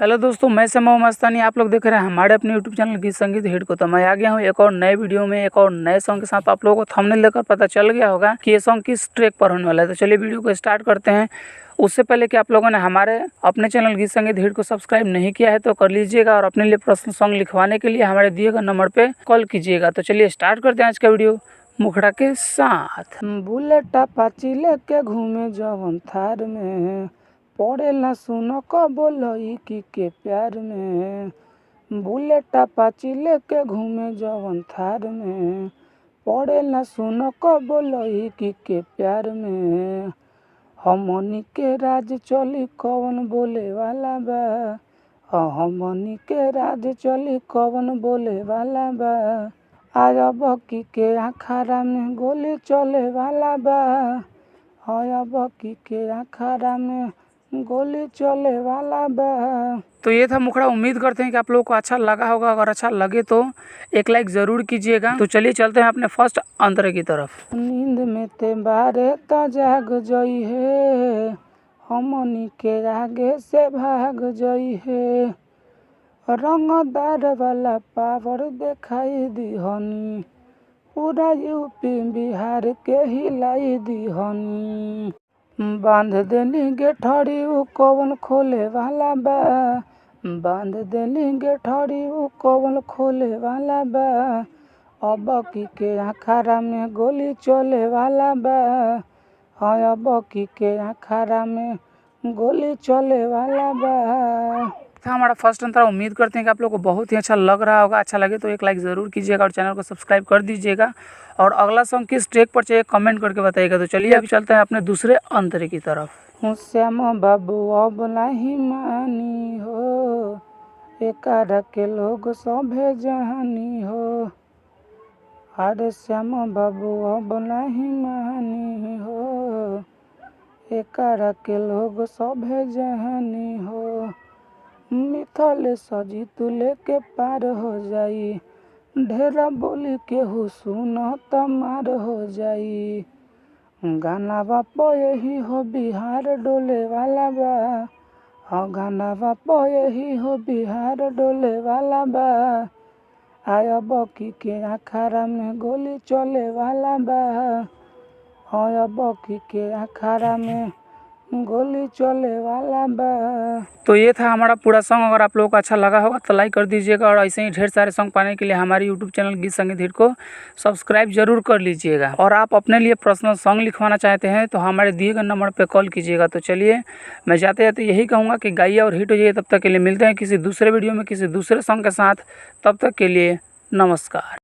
Hello दोस्तों, मैं समय मस्तानी। आप लोग देख रहे हैं हमारे अपने यूट्यूब चैनल गीत संगीत हिट को। तो मैं आ गया हूँ एक और नए वीडियो में, एक और नए सॉन्ग के साथ। आप लोगों को थंबनेल देखकर पता चल गया होगा कि ये सॉन्ग किस ट्रैक पर होने वाला है। तो चलिए वीडियो को स्टार्ट करते हैं। उससे पहले कि आप लोगों ने हमारे अपने चैनल गीत संगीत हिट को सब्सक्राइब नहीं किया है तो कर लीजिएगा, और अपने लिए पर्सनल सॉन्ग लिखवाने के लिए हमारे दिए गए नंबर पर कॉल कीजिएगा। तो चलिए स्टार्ट करते हैं आज का वीडियो मुखड़ा के साथ। बुलेट अपाची लेके घूमे जवन थार में, पड़ेला सुनो कबो लईकी के प्यार में। बुलेट अपाची लेके घूमे जवन थार में, पड़ेला सुनो कबो लईकी के प्यार में। हमनी के राज चली कवन बोले वाला बा, हमनी के राज चली कवन बोले वाला बा। आया बकी के अखाड़ा में गोली चले वाला बा, आया बकी के अखाड़ा में गोली चले वाला बा। तो ये था मुखड़ा। उम्मीद करते हैं कि आप लोगों को अच्छा लगा होगा। अगर अच्छा लगे तो एक लाइक ज़रूर कीजिएगा। तो चलिए चलते हैं अपने फर्स्ट अंतरे की तरफ। नींद में ते बारे तो जाग जई है, हमनी के आगे से भाग जई है। रंगदार वाला पावर दिखाई दिहनी, पूरा यूपी बिहार के हिलाई दिहनी। बांध देनी गेठड़ी उ कवन खोले वाला बा, बांध देनी गेठड़ी उ कवन खोले वाला बा। अब की के अखाड़ा में गोली चले वाला बा, अब की के अखाड़ा में गोली चले वाला बा। था हमारा फर्स्ट अंतरा। उम्मीद करते हैं कि आप लोगों को बहुत ही अच्छा लग रहा होगा। अच्छा लगे तो एक लाइक ज़रूर कीजिएगा और चैनल को सब्सक्राइब कर दीजिएगा। और अगला सॉन्ग किस ट्रैक पर चाहिए कमेंट करके बताइएगा। तो चलिए अभी चलते हैं अपने दूसरे अंतरे की तरफ। श्याम बाबू अब नहीं मानी हो, एकरा के लोग सभे जहानी हो। अरे श्याम बाबू अब नहीं मानी हो, एकरा के लोग सभे जहानी हो। मिथल सजी तू लेके पार हो जाई, ढेरा बोली केहू सुनो त मार हो जाई। गाना बापो यही हो बिहार डोले वाला बा, हाँ गाना बापो यही हो बिहार डोले वाला बा। आया बकी के अखाड़ा में गोली चले वाला बा, आया बकी के अखाड़ा में गोली चले वाला बा। तो ये था हमारा पूरा सॉन्ग। अगर आप लोगों को अच्छा लगा होगा तो लाइक कर दीजिएगा, और ऐसे ही ढेर सारे सॉन्ग पाने के लिए हमारे यूट्यूब चैनल गीत संगीत हिट को सब्सक्राइब जरूर कर लीजिएगा। और आप अपने लिए पर्सनल सॉन्ग लिखवाना चाहते हैं तो हमारे दिए गए नंबर पर कॉल कीजिएगा। तो चलिए मैं जाते जाते यही कहूँगा कि गाइए और हिट हो जाइए। तब तक के लिए मिलते हैं किसी दूसरे वीडियो में किसी दूसरे सॉन्ग के साथ। तब तक के लिए नमस्कार।